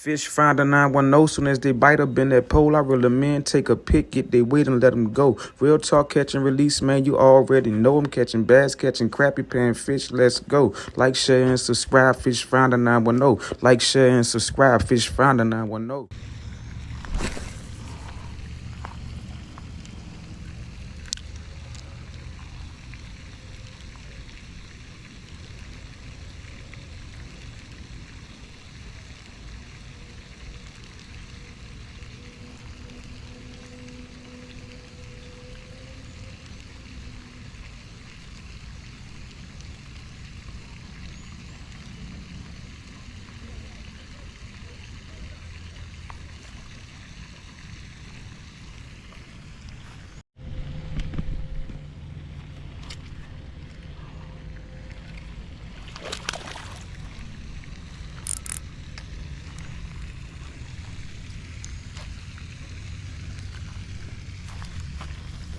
Fish find a 910 soon as they bite up in that pole. I reel them in, take a pick, get they weight and let them go. Real talk, catch and release, man, you already know I'm catching bass, catching crappie, paying fish, let's go. Like, share, and subscribe, Fish find a 910. Like, share, and subscribe, Fish find a 910.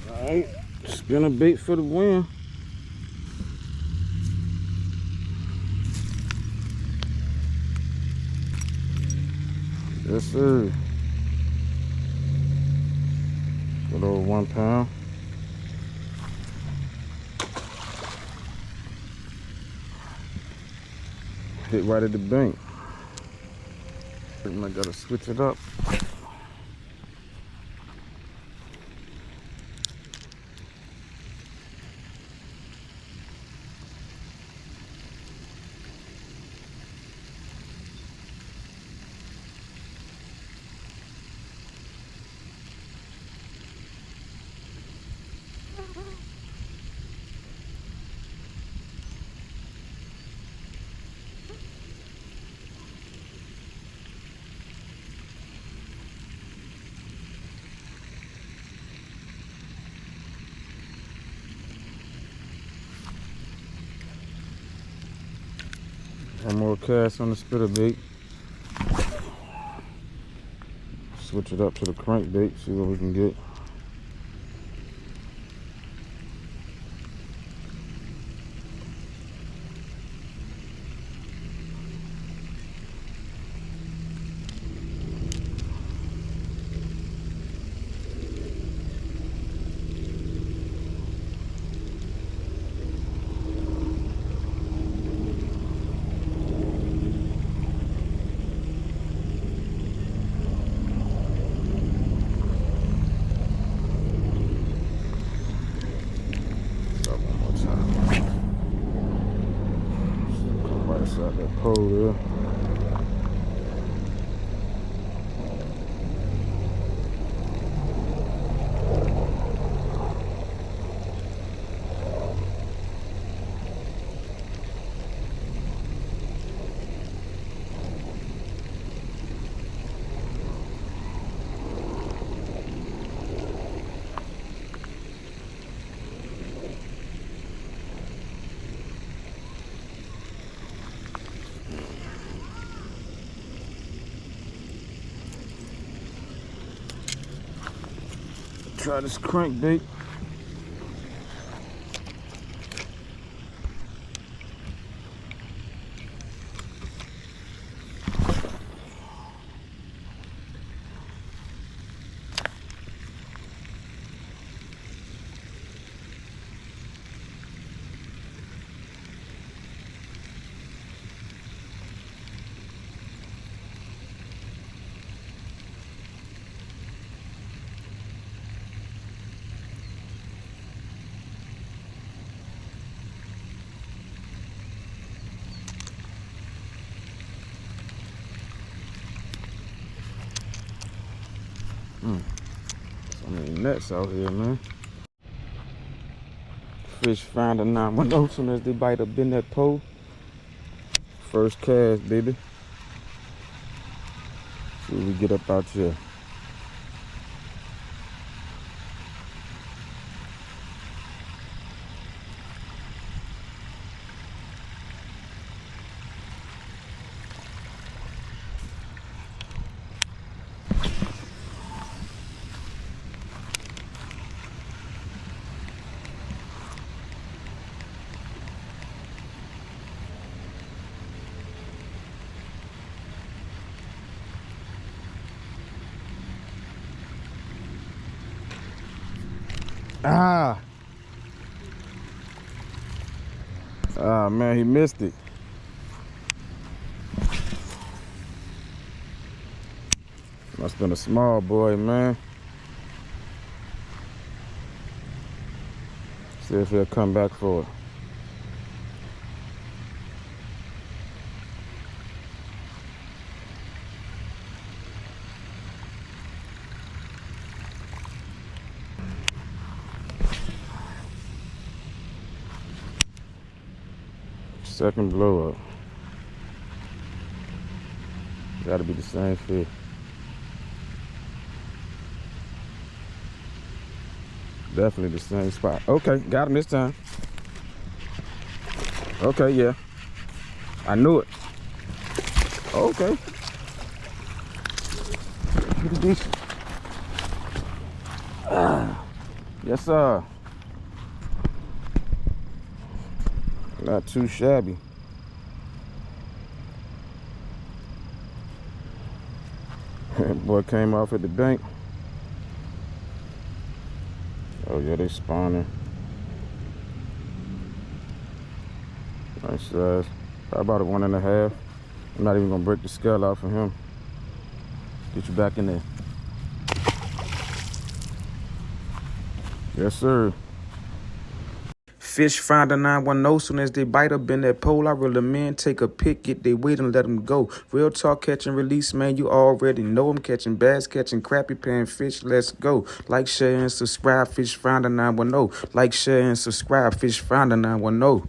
Alright, spin a bait for the win. Yes, sir. Good old 1 pound. Hit right at the bank. I gotta switch it up. One more cast on the spinnerbait. Switch it up to the crankbait, see what we can get. Out that pole there. Try this crankbait. So many nets out here, man. Fish find a 910 soon as they bite up in that pole. First cast, baby. See what we get up out here. Ah. Ah, man, he missed it. Must have been a small boy, man. See if he'll come back for it. Second blow up. Gotta be the same fish. Definitely the same spot. Okay, got him this time. Okay, yeah. I knew it. Okay. Pretty decent. Yes, sir. Not too shabby. Boy came off at the bank. Oh yeah, they spawning. Nice size. Probably about a 1.5. I'm not even gonna break the scale off of him. Get you back in there. Yes, sir. Fish finder 910, soon as they bite up in that pole, I reel them in, take a pick, get they weight and let them go. Real talk, catch and release, man, you already know I'm catching bass, catching crappie, paying fish, let's go. Like, share, and subscribe, Fish Finder 910. Like, share, and subscribe, Fish Finder 910.